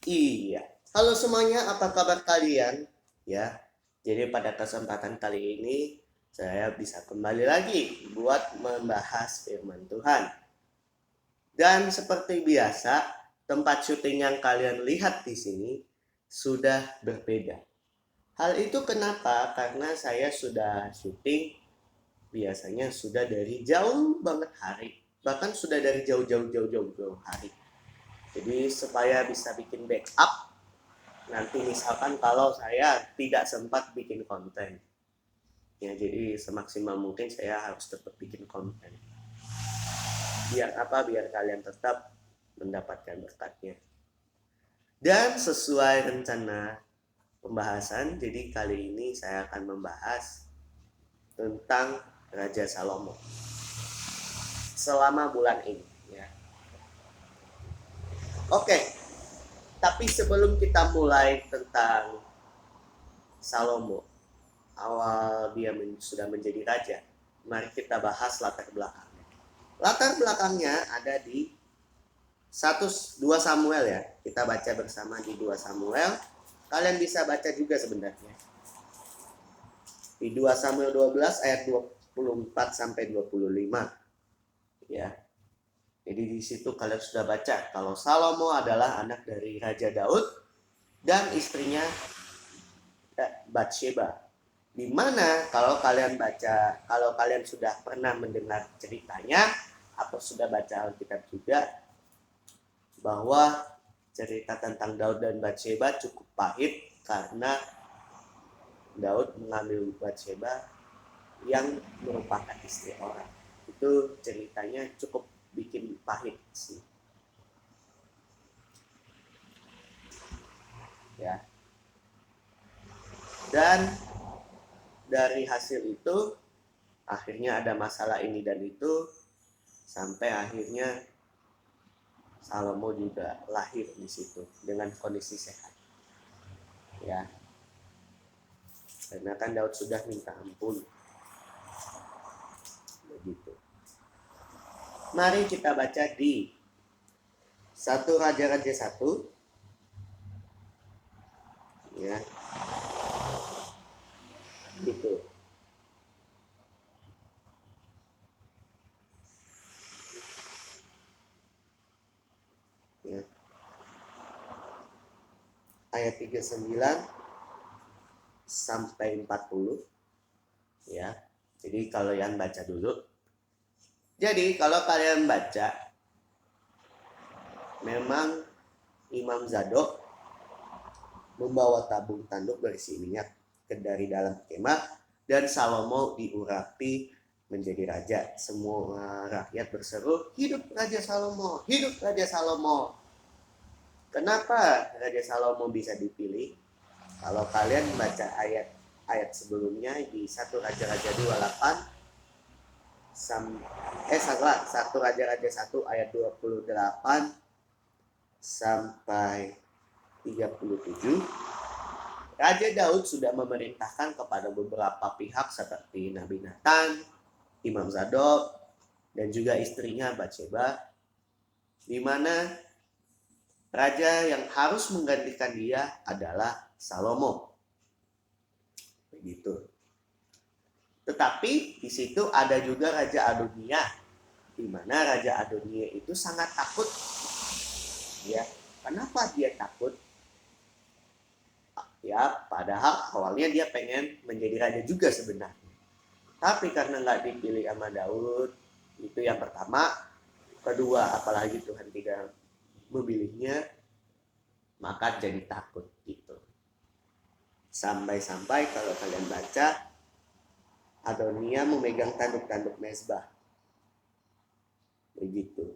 Iya. Halo semuanya, apa kabar kalian? Ya. Jadi pada kesempatan kali ini saya bisa kembali lagi buat membahas firman Tuhan. Dan seperti biasa, tempat syuting yang kalian lihat di sini sudah berbeda. Hal itu kenapa? Karena saya sudah syuting biasanya sudah dari jauh banget hari. Bahkan sudah dari jauh hari. Jadi supaya bisa bikin backup nanti misalkan kalau saya tidak sempat bikin konten ya, jadi semaksimal mungkin saya harus tetap bikin konten biar apa, biar kalian tetap mendapatkan berkatnya. Dan sesuai rencana pembahasan, jadi kali ini saya akan membahas tentang Raja Salomo selama bulan ini ya. Oke, tapi sebelum kita mulai tentang Salomo, awal dia sudah menjadi raja, mari kita bahas latar belakangnya. Latar belakangnya ada di 2 Samuel ya. Kita baca bersama di 2 Samuel. Kalian bisa baca juga sebenarnya. Di 2 Samuel 12 ayat 24 sampai 25. Ya. Jadi di situ kalian sudah baca kalau Salomo adalah anak dari Raja Daud dan istrinya Batsheba. Di mana kalau kalian baca, kalau kalian sudah pernah mendengar ceritanya atau sudah baca Alkitab juga, bahwa cerita tentang Daud dan Batsheba cukup pahit karena Daud mengambil Batsheba yang merupakan istri orang. Itu ceritanya cukup bikin pahit sih. Ya. Dan dari hasil itu akhirnya ada masalah ini dan itu sampai akhirnya Salomo juga lahir di situ dengan kondisi sehat. Ya. Karena kan Daud sudah minta ampun. Begitu. Mari kita baca di 1 Raja-Raja 1. Ya. Gitu. Ya. Ayat 39 sampai 40. Ya. Jadi kalau yang baca dulu. Jadi kalau kalian baca, memang Imam Zadok membawa tabung tanduk berisi minyak dari dalam kemah dan Salomo diurapi menjadi raja. Semua rakyat berseru, hidup Raja Salomo, hidup Raja Salomo. Kenapa Raja Salomo bisa dipilih? Kalau kalian baca ayat sebelumnya di 1 Raja-Raja 28 1 Raja-Raja 1 ayat 28 sampai 37, Raja Daud sudah memerintahkan kepada beberapa pihak seperti Nabi Nathan, Imam Zadok, dan juga istrinya Batsheba, di mana raja yang harus menggantikan dia adalah Salomo. Begitu. Tetapi di situ ada juga Raja Adonia, di mana Raja Adonia itu sangat takut. Ya, kenapa dia takut? Ya, padahal awalnya dia pengen menjadi raja juga sebenarnya. Tapi karena nggak dipilih sama Daud, itu yang pertama. Kedua, apalagi Tuhan tidak memilihnya, maka jadi takut gitu. Sampai-sampai kalau kalian baca, Adonia memegang tanduk-tanduk mezbah. Begitu.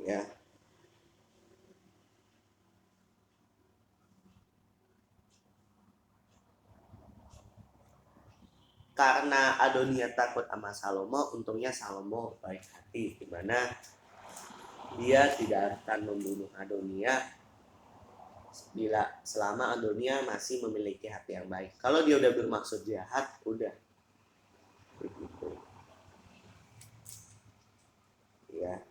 Ya. Karena Adonia takut sama Salomo, untungnya Salomo baik hati, di mana dia tidak akan membunuh Adonia selama Adonia masih memiliki hati yang baik. Kalau dia udah bermaksud jahat, udah begitu. Ya.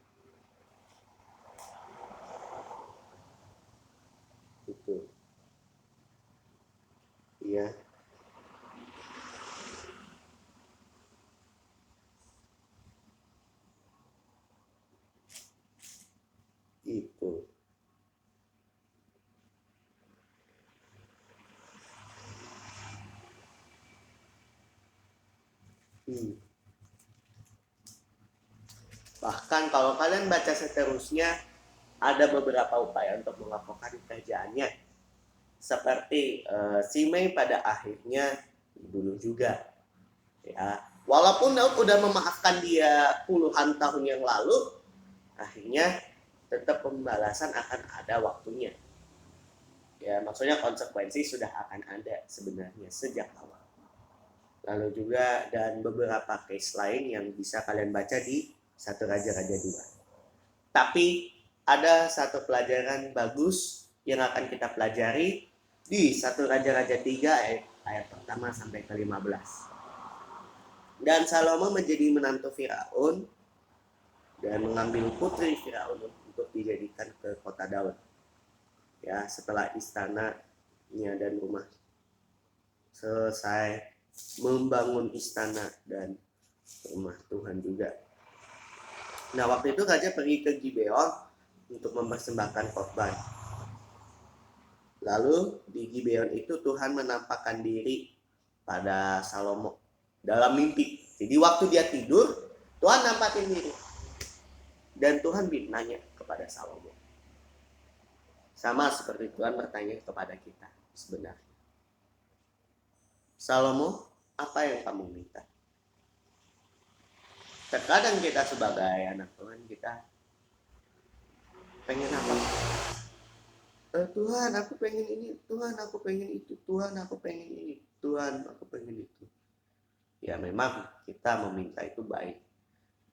Hmm. Bahkan kalau kalian baca seterusnya, ada beberapa upaya untuk melakukan kerjaannya. Seperti Simei pada akhirnya dibunuh juga. Ya, walaupun Daud udah memaafkan dia puluhan tahun yang lalu, akhirnya tetap pembalasan akan ada waktunya. Ya, maksudnya konsekuensi sudah akan ada sebenarnya sejak awal. Lalu juga dan beberapa case lain yang bisa kalian baca di 1 Raja-Raja 2. Tapi ada satu pelajaran bagus yang akan kita pelajari di 1 Raja-Raja 3 ayat pertama sampai ke-15. Dan Salomo menjadi menantu Firaun dan mengambil putri Firaun untuk dijadikan ke kota Daud. Ya, setelah istananya dan rumah selesai membangun istana dan rumah Tuhan juga. Nah, waktu itu raja pergi ke Gibeon untuk mempersembahkan korban. Lalu di Gibeon itu Tuhan menampakkan diri pada Salomo dalam mimpi. Jadi waktu dia tidur, Tuhan nampakin diri. Dan Tuhan nanya kepada Salomo. Sama seperti Tuhan bertanya kepada kita sebenarnya. Salomo, apa yang kamu minta? Terkadang kita sebagai anak Tuhan, kita pengen apa? Tuhan, aku pengen ini. Tuhan, aku pengen itu. Tuhan, aku pengen ini. Tuhan, aku pengen itu. Ya memang kita meminta itu baik.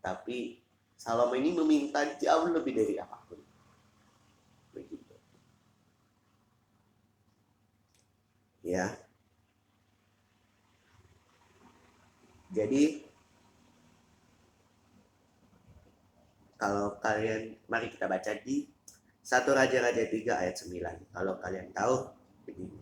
Tapi Salomo ini meminta jauh lebih dari apapun. Begitu. Ya. Jadi kalau kalian, mari kita baca di 1 Raja-Raja 3 ayat 9. Kalau kalian tahu, begini.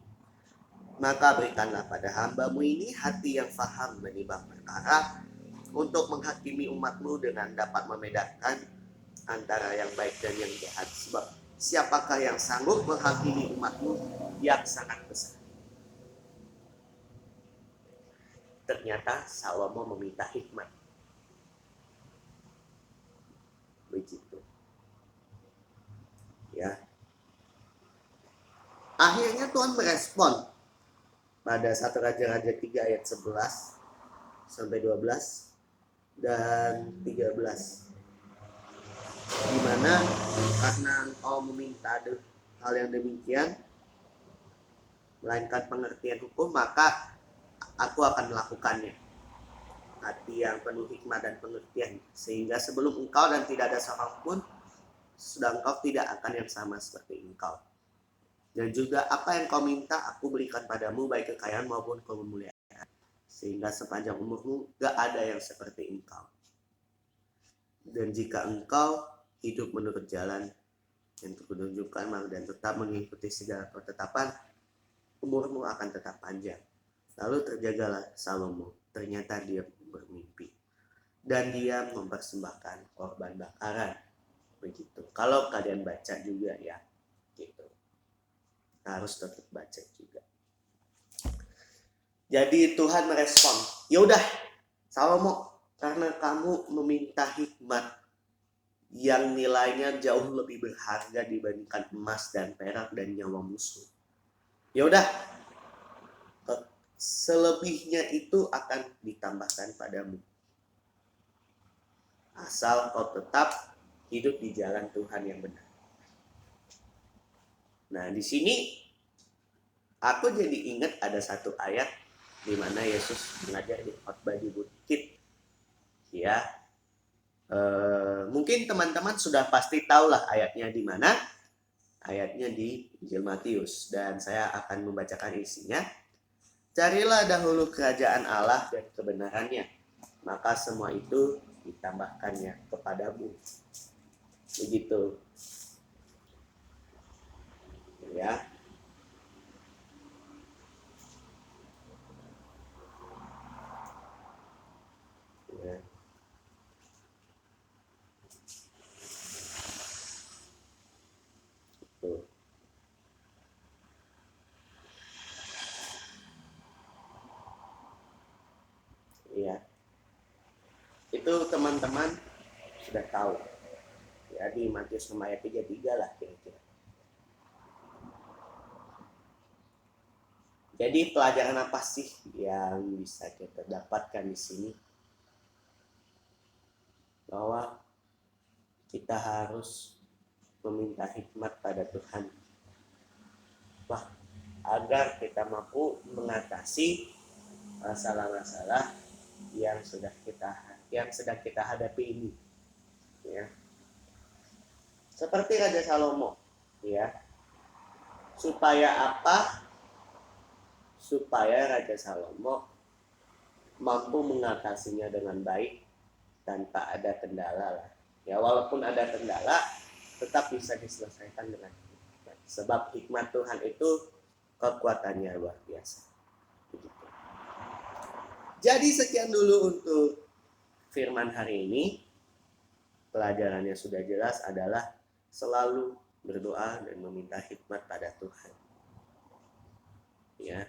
Maka berikanlah pada hambamu ini hati yang faham menimbang perkara, untuk menghakimi umatmu dengan dapat membedakan antara yang baik dan yang jahat. Sebab siapakah yang sanggup menghakimi umatmu yang sangat besar? Ternyata Salomo meminta hikmat. Begitu. Ya. Akhirnya Tuhan merespon pada 1 Raja-Raja 3 ayat 11 sampai 12 dan 13. Di mana karena engkau meminta hal yang demikian, melainkan pengertian hukum, maka aku akan melakukannya. Hati yang penuh hikmat dan pengertian, sehingga sebelum engkau dan tidak ada seorang pun sudah engkau tidak akan yang sama seperti engkau. Dan juga apa yang kau minta aku berikan padamu, baik kekayaan maupun kemuliaan, sehingga sepanjang umurmu gak ada yang seperti engkau. Dan jika engkau hidup menurut jalan yang kutunjukkan dan tetap mengikuti segala ketetapan, umurmu akan tetap panjang. Lalu terjagalah Salomo. Ternyata dia bermimpi dan dia mempersembahkan korban bakaran. Begitu. Kalau kalian baca juga ya, gitu. Harus tetap baca juga. Jadi Tuhan merespon, ya udah Salomo, karena kamu meminta hikmat yang nilainya jauh lebih berharga dibandingkan emas dan perak dan nyawa musuh. Ya udah, selebihnya itu akan ditambahkan padamu. Asal kau tetap hidup di jalan Tuhan yang benar. Nah, di sini aku jadi ingat ada satu ayat di mana Yesus mengajar di khotbah di bukit. Ya, mungkin teman-teman sudah pasti tahu lah ayatnya di mana. Ayatnya di Injil Matius, dan saya akan membacakan isinya. Carilah dahulu kerajaan Allah dan kebenarannya, maka semua itu ditambahkannya kepadamu. Begitu. Ya. Ya. Tuh. Ya. Itu teman-teman sudah tahu. Ya, di Matius 6 ayat 33 lah kira-kira. Jadi pelajaran apa sih yang bisa kita dapatkan di sini? Bahwa kita harus meminta hikmat pada Tuhan. Agar kita mampu mengatasi masalah-masalah yang sedang kita hadapi ini. Ya. Seperti Raja Salomo, ya. Supaya apa? Supaya Raja Salomo mampu mengatasinya dengan baik tanpa ada kendala lah. Ya, walaupun ada kendala, tetap bisa diselesaikan dengan hikmat. Sebab hikmat Tuhan itu kekuatannya luar biasa. Begitu. Jadi sekian dulu untuk firman hari ini. Pelajarannya sudah jelas adalah selalu berdoa dan meminta hikmat pada Tuhan. Ya,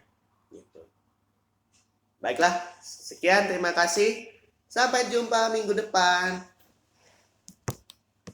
gitu. Baiklah, sekian, terima kasih. Sampai jumpa minggu depan.